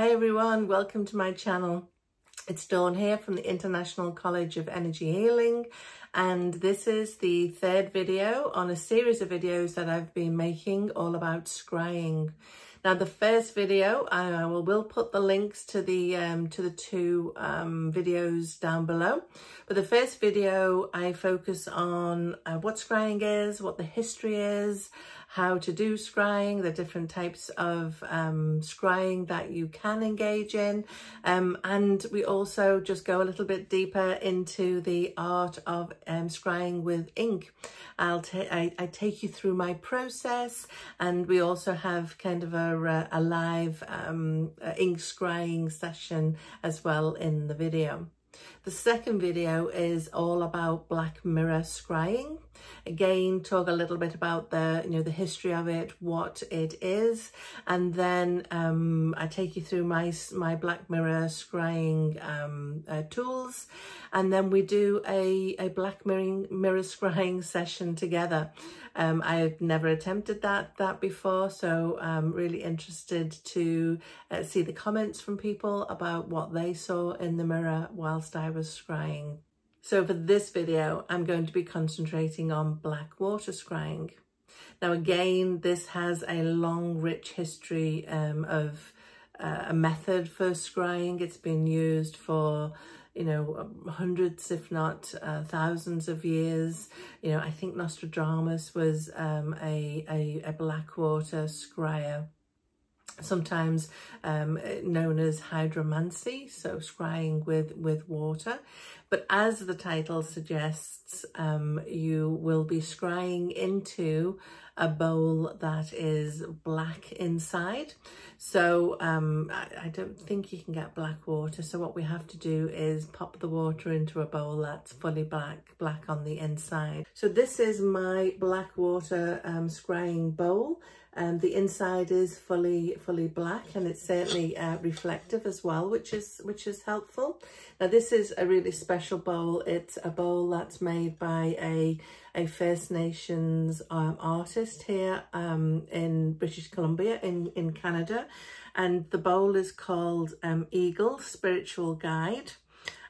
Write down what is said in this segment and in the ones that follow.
Hey everyone, welcome to my channel. It's Dawn here from the International College of Energy Healing, and this is the third video on a series of videos that I've been making all about scrying. Now, the first video, I will put the links to the two videos down below. But the first video, I focus on what scrying is, what the history is, how to do scrying, the different types of scrying that you can engage in. And we also just go a little bit deeper into the art of scrying with ink. I take you through my process, and we also have kind of a live ink scrying session as well in the video. The second video is all about black mirror scrying. Again, talk a little bit about the history of it, what it is, and then I take you through my black mirror scrying tools, and then we do a black mirror scrying session together. I've never attempted that before, so I'm really interested to see the comments from people about what they saw in the mirror whilst I was scrying. So for this video, I'm going to be concentrating on black water scrying. Now again, this has a long, rich history of a method for scrying. It's been used for hundreds, if not thousands of years. I think Nostradamus was a black water scryer, sometimes known as hydromancy, so scrying with water. But as the title suggests, you will be scrying into a bowl that is black inside. So I don't think you can get black water. So what we have to do is pop the water into a bowl that's fully black on the inside. So this is my black water scrying bowl. The inside is fully black, and it's certainly reflective as well, which is helpful. Now this is a really special bowl. It's a bowl that's made by a First Nations artist here in British Columbia in Canada, and the bowl is called Eagle Spiritual Guide.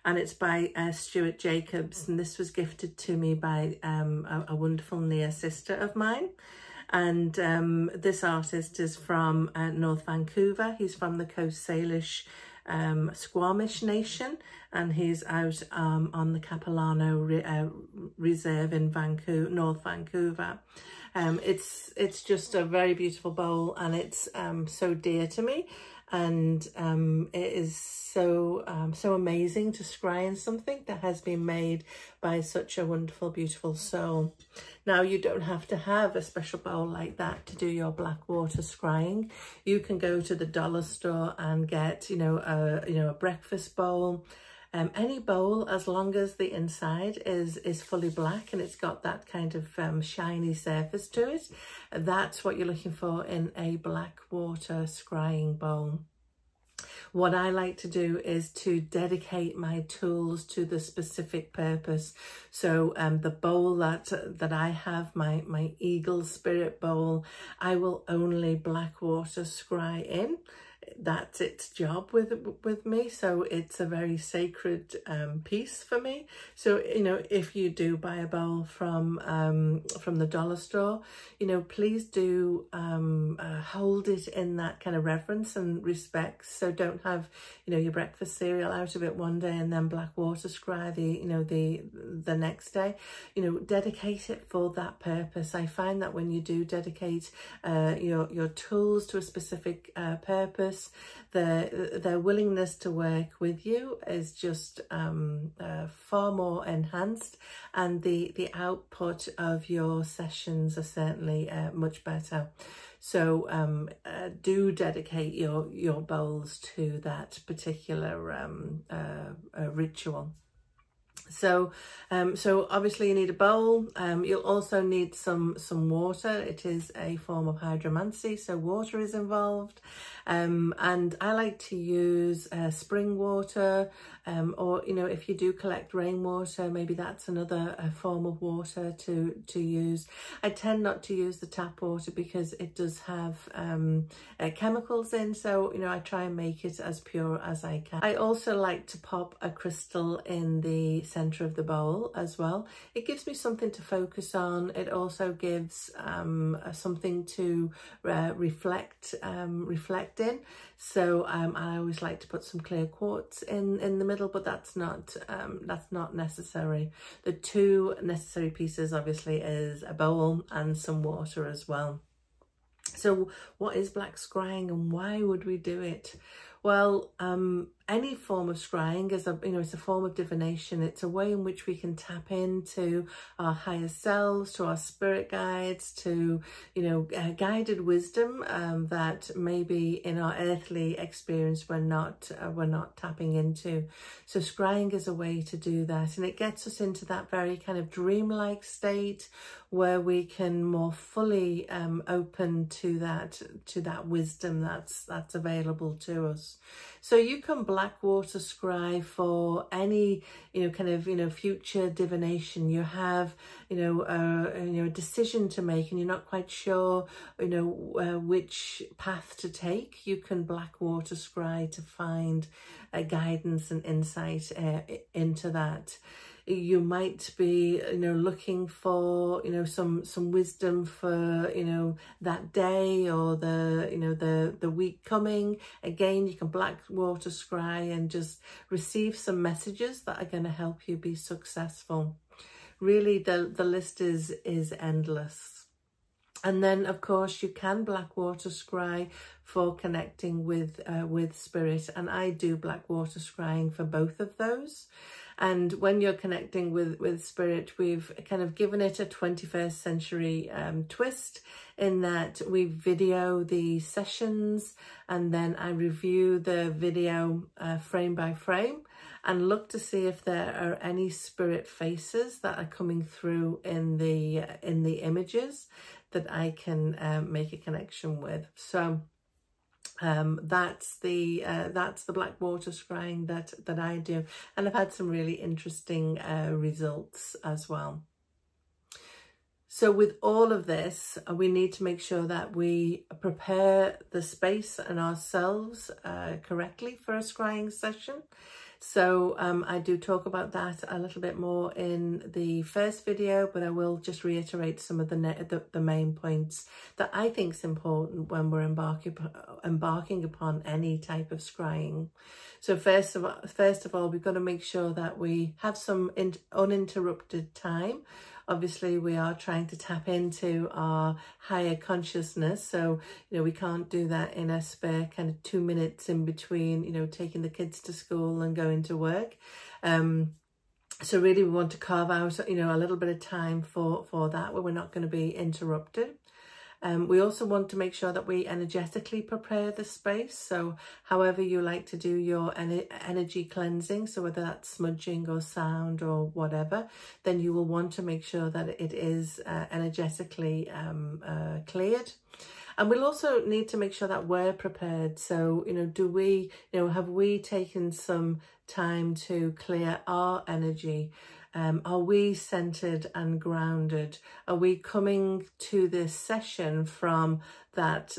And it's by Stuart Jacobs, and this was gifted to me by a wonderful near sister of mine. And this artist is from North Vancouver. He's from the Coast Salish Squamish Nation, and he's out on the Capilano Reserve in North Vancouver. It's just a very beautiful bowl, and it's so dear to me. And it is so amazing to scry in something that has been made by such a wonderful, beautiful soul. Now, you don't have to have a special bowl like that to do your black water scrying. You can go to the dollar store and get, a breakfast bowl. Any bowl, as long as the inside is fully black and it's got that kind of shiny surface to it. That's what you're looking for in a black water scrying bowl. What I like to do is to dedicate my tools to the specific purpose. So the bowl that I have, my Eagle Spirit bowl, I will only black water scry in. That's its job with me, so it's a very sacred piece for me. So if you do buy a bowl from the dollar store, please do hold it in that kind of reverence and respect. So don't have your breakfast cereal out of it one day and then black water scry the next day. Dedicate it for that purpose. I find that when you do dedicate your tools to a specific purpose, their willingness to work with you is just far more enhanced, and the output of your sessions are certainly much better. So do dedicate your bowls to that particular ritual. So, so obviously you need a bowl. You'll also need some water. It is a form of hydromancy, so water is involved. And I like to use spring water, or, you know, if you do collect rainwater, maybe that's another form of water to use. I tend not to use the tap water because it does have chemicals in, so, you know, I try and make it as pure as I can. I also like to pop a crystal in the center of the bowl as well. It gives me something to focus on. It also gives something to reflect in. So I always like to put some clear quartz in the middle, but that's not necessary. The two necessary pieces obviously is a bowl and some water as well. So what is black scrying and why would we do it? Well, any form of scrying is it's a form of divination. It's a way in which we can tap into our higher selves, to our spirit guides, to, you know, guided wisdom that maybe in our earthly experience we're not tapping into. So scrying is a way to do that, and it gets us into that very kind of dreamlike state where we can more fully open to that wisdom that's available to us. So you can black water scry for any, you know, kind of, you know, future divination. You have, you know, a decision to make and you're not quite sure, you know, which path to take. You can black water scry to find guidance and insight into that. You might be, you know, looking for, you know, some wisdom for, you know, that day or the week coming. Again, you can black water scry and just receive some messages that are going to help you be successful. Really, the list is endless. And then, of course, you can black water scry for connecting with spirit, and I do black water scrying for both of those. And when you're connecting with spirit, we've kind of given it a 21st century twist in that we video the sessions and then I review the video frame by frame and look to see if there are any spirit faces that are coming through in the images that I can make a connection with. So that's the black water scrying that I do, and I've had some really interesting results as well. So with all of this, we need to make sure that we prepare the space and ourselves correctly for a scrying session. So I do talk about that a little bit more in the first video, but I will just reiterate some of the main points that I think is important when we're embarking upon any type of scrying. So first of all, we've got to make sure that we have some uninterrupted time. Obviously, we are trying to tap into our higher consciousness. So, you know, we can't do that in a spare kind of 2 minutes in between, you know, taking the kids to school and going to work. So really, we want to carve out, you know, a little bit of time for that where we're not going to be interrupted. We also want to make sure that we energetically prepare the space. So however you like to do your energy cleansing, so whether that's smudging or sound or whatever, then you will want to make sure that it is energetically cleared. And we'll also need to make sure that we're prepared. So, you know, have we taken some time to clear our energy? Are we centered and grounded? Are we coming to this session from that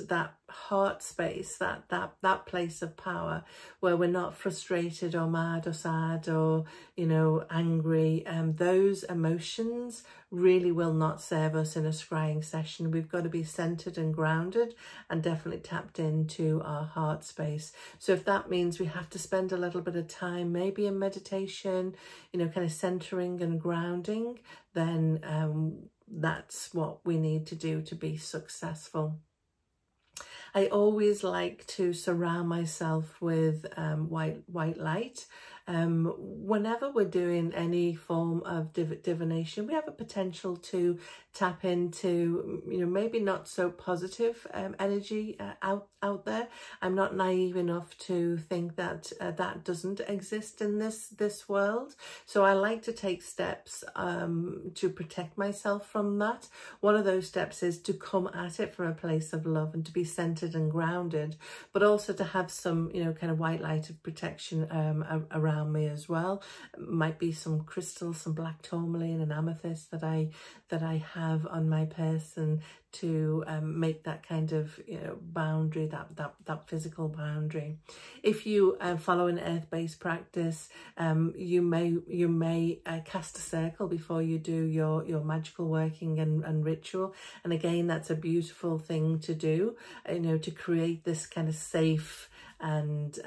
heart space, that place of power where we're not frustrated or mad or sad or, you know, angry? Those emotions really will not serve us in a scrying session. We've got to be centered and grounded and definitely tapped into our heart space. So if that means we have to spend a little bit of time, maybe in meditation, you know, kind of centering and grounding, then that's what we need to do to be successful. I always like to surround myself with white light. Whenever we're doing any form of divination, we have a potential to tap into, maybe not so positive energy out there. I'm not naive enough to think that that doesn't exist in this world. So I like to take steps to protect myself from that. One of those steps is to come at it from a place of love and to be centered and grounded, but also to have some, kind of white light of protection around me as well. Might be some crystals, some black tourmaline and amethyst that I have on my person to make that kind of boundary, that physical boundary. If you follow an earth-based practice, you may cast a circle before you do your magical working and ritual, and again, that's a beautiful thing to do, to create this kind of safe and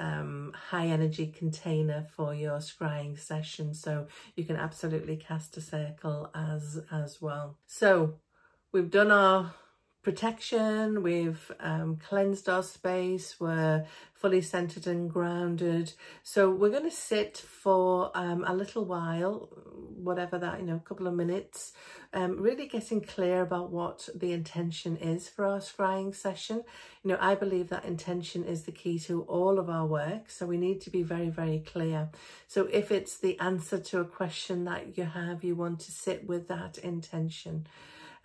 high energy container for your scrying session. So you can absolutely cast a circle as well. So we've done our protection, we've cleansed our space, we're fully centered and grounded. So we're going to sit for a little while, whatever that, a couple of minutes, really getting clear about what the intention is for our scrying session. I believe that intention is the key to all of our work, so we need to be very, very clear. So if it's the answer to a question that you have, you want to sit with that intention.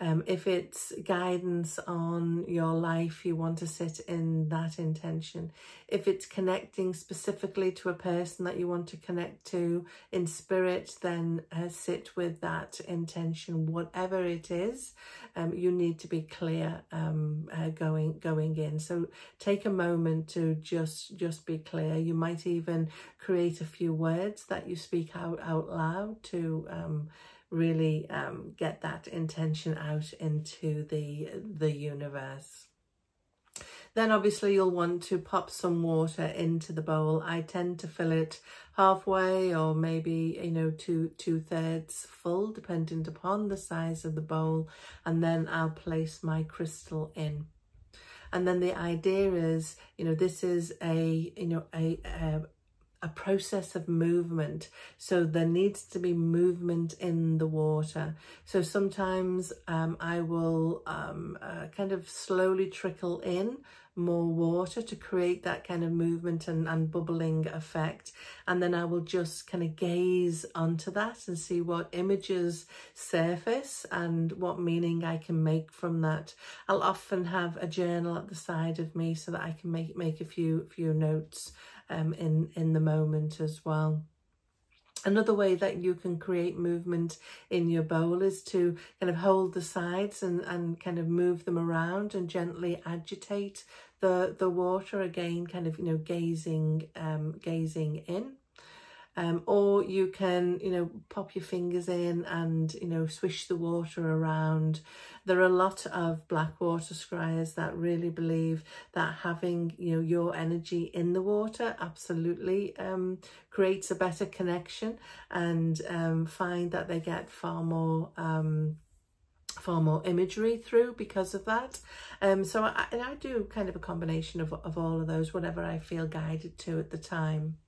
If it's guidance on your life, you want to sit in that intention. If it's connecting specifically to a person that you want to connect to in spirit, then sit with that intention. Whatever it is, you need to be clear going in. So take a moment to just be clear. You might even create a few words that you speak out loud to really get that intention out into the universe. Then obviously you'll want to pop some water into the bowl. I tend to fill it halfway, or maybe, two-thirds full, depending upon the size of the bowl. And then I'll place my crystal in. And then the idea is, this is a process of movement, so there needs to be movement in the water. So sometimes I will kind of slowly trickle in more water to create that kind of movement and bubbling effect, and then I will just kind of gaze onto that and see what images surface and what meaning I can make from that. I'll often have a journal at the side of me so that I can make a few notes in the moment as well. Another way that you can create movement in your bowl is to kind of hold the sides and kind of move them around and gently agitate the water, again kind of gazing in. Or you can, pop your fingers in and, swish the water around. There are a lot of black water scryers that really believe that having, your energy in the water absolutely creates a better connection, and find that they get far more imagery through because of that. So I do kind of a combination of all of those, whatever I feel guided to at the time.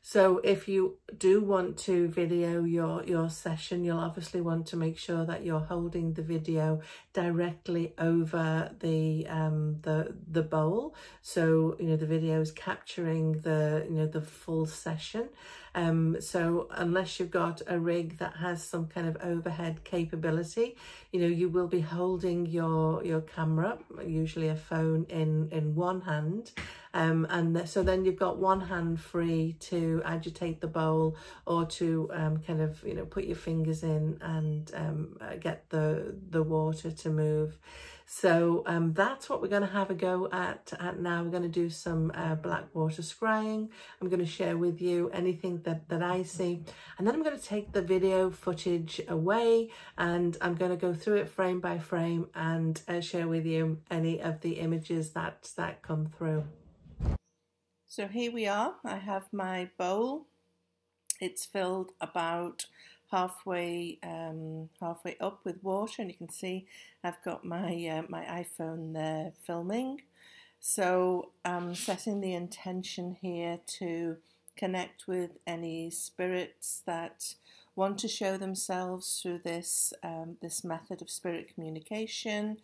So if you do want to video your session, you'll obviously want to make sure that you're holding the video directly over the bowl. So, the video is capturing the full session. So unless you've got a rig that has some kind of overhead capability, you will be holding your camera, usually a phone, in one hand. So then you've got one hand free to agitate the bowl, or to kind of put your fingers in and get the water to move. So that's what we're going to have a go at now. We're going to do some black water scrying. I'm going to share with you anything that I see, and then I'm going to take the video footage away and I'm going to go through it frame by frame and share with you any of the images that come through. So here we are. I have my bowl. It's filled about halfway up with water, and you can see I've got my my iPhone there filming. So I'm setting the intention here to connect with any spirits that want to show themselves through this this method of spirit communication.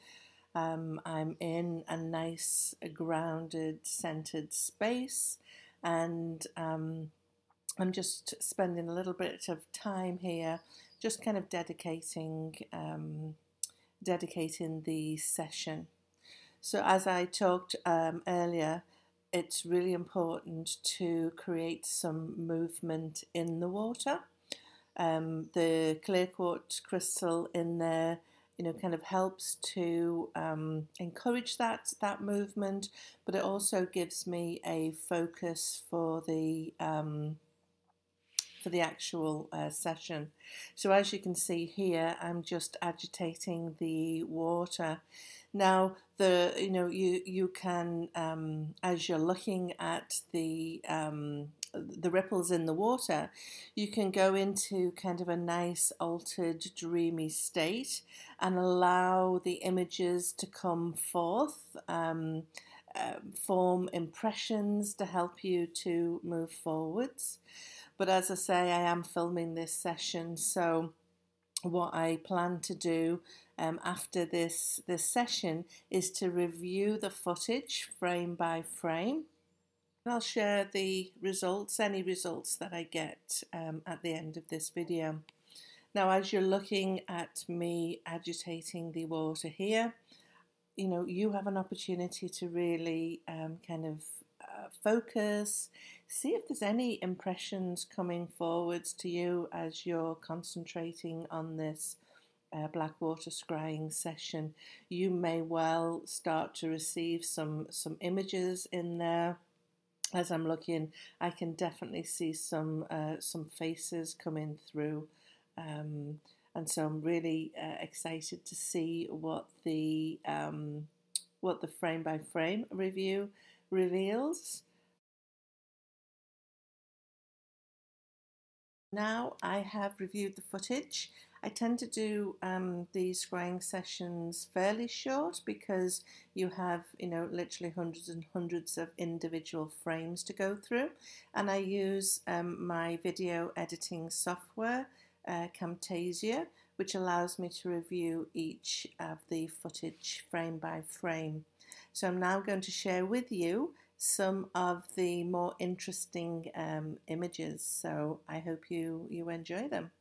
I'm in a nice, grounded, centered space, and I'm just spending a little bit of time here, just kind of dedicating the session. So as I talked earlier, it's really important to create some movement in the water. The clear quartz crystal in there, kind of helps to encourage that movement, but it also gives me a focus for the actual session. So as you can see here, I'm just agitating the water. Now, you can, as you're looking at the ripples in the water, you can go into kind of a nice altered, dreamy state and allow the images to come forth, form impressions to help you to move forwards. But as I say, I am filming this session, so what I plan to do after this session is to review the footage frame by frame. I'll share the results, any results that I get at the end of this video. Now, as you're looking at me agitating the water here, you have an opportunity to really kind of focus, see if there's any impressions coming forwards to you as you're concentrating on this black water scrying session. You may well start to receive some images in there. As I'm looking, I can definitely see some faces coming through, and so I'm really excited to see what the frame by frame review reveals. Now I have reviewed the footage. I tend to do these scrying sessions fairly short because you have, literally hundreds and hundreds of individual frames to go through. And I use my video editing software, Camtasia, which allows me to review each of the footage frame by frame. So I'm now going to share with you some of the more interesting images, so I hope you enjoy them.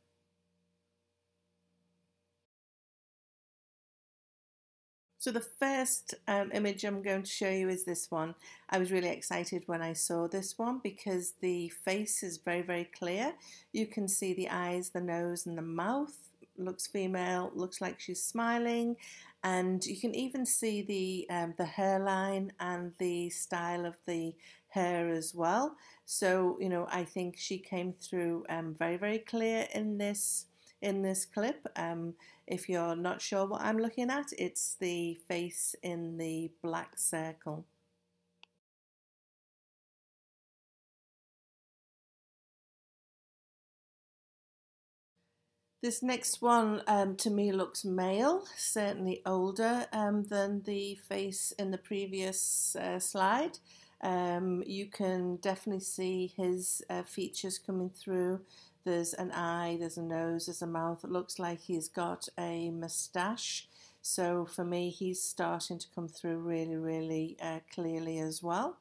So the first image I'm going to show you is this one. I was really excited when I saw this one because the face is very, very clear. You can see the eyes, the nose and the mouth. Looks female, looks like she's smiling, and you can even see the hairline and the style of the hair as well. So I think she came through very, very clear in this clip. If you're not sure what I'm looking at, it's the face in the black circle. This next one to me looks male, certainly older than the face in the previous slide. You can definitely see his features coming through. There's an eye, there's a nose, there's a mouth. It looks like he's got a moustache. So for me, he's starting to come through really, really clearly as well.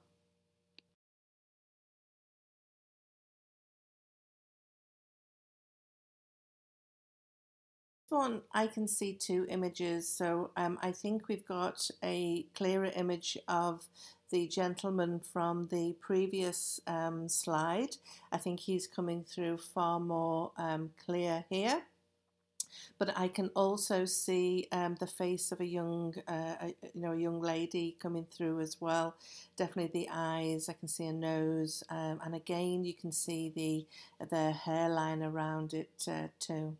One, I can see two images, so I think we've got a clearer image of the gentleman from the previous slide. I think he's coming through far more clear here, but I can also see the face of a young lady coming through as well. Definitely the eyes, I can see a nose, and again you can see the hairline around it too.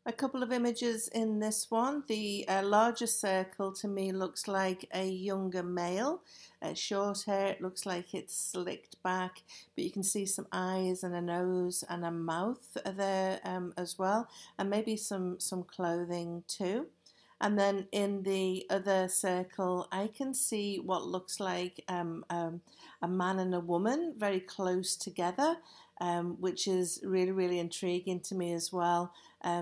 A couple of images in this one. The larger circle to me looks like a younger male. Short hair, it looks like it's slicked back, but you can see some eyes and a nose and a mouth there as well, and maybe some clothing too. And then in the other circle, I can see what looks like a man and a woman very close together, which is really, really intriguing to me as well.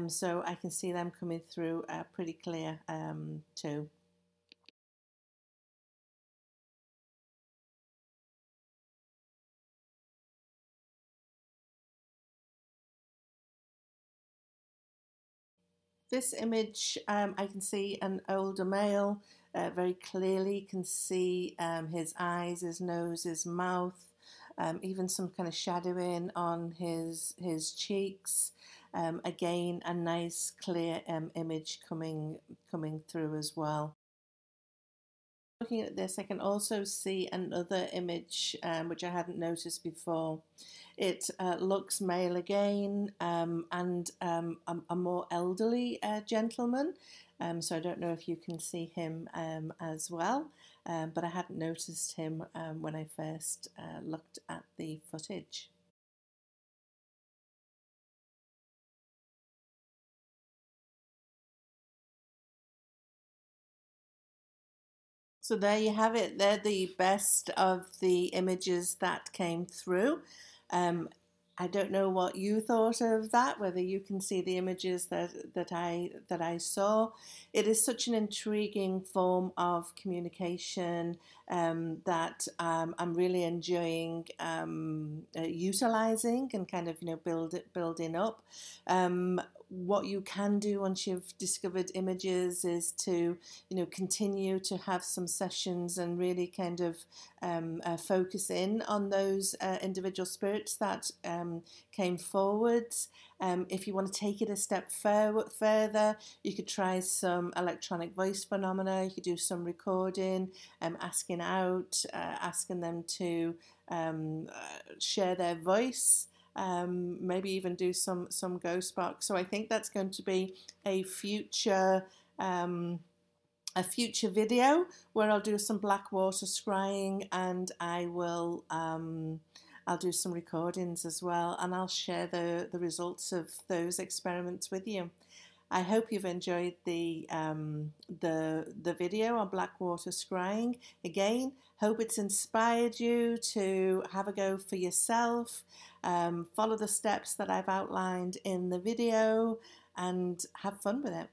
So I can see them coming through pretty clear too. This image, I can see an older male very clearly. You can see his eyes, his nose, his mouth, even some kind of shadowing on his cheeks. Again, a nice clear image coming through as well. Looking at this, I can also see another image which I hadn't noticed before. It looks male again, and a more elderly gentleman. So I don't know if you can see him as well, but I hadn't noticed him when I first looked at the footage. So there you have it. They're the best of the images that came through. Um, I don't know what you thought of that, whether you can see the images that I saw. It is such an intriguing form of communication that I'm really enjoying utilizing and kind of building up. What you can do once you've discovered images is to continue to have some sessions and really kind of focus in on those individual spirits that came forwards. If you want to take it a step further, you could try some electronic voice phenomena. You could do some recording, asking them to share their voice. Maybe even do some ghost box. So I think that's going to be a future video where I'll do some black water scrying, and I'll do some recordings as well, and I'll share the results of those experiments with you. I hope you've enjoyed the video on black water scrying. Again, hope it's inspired you to have a go for yourself. Follow the steps that I've outlined in the video and have fun with it.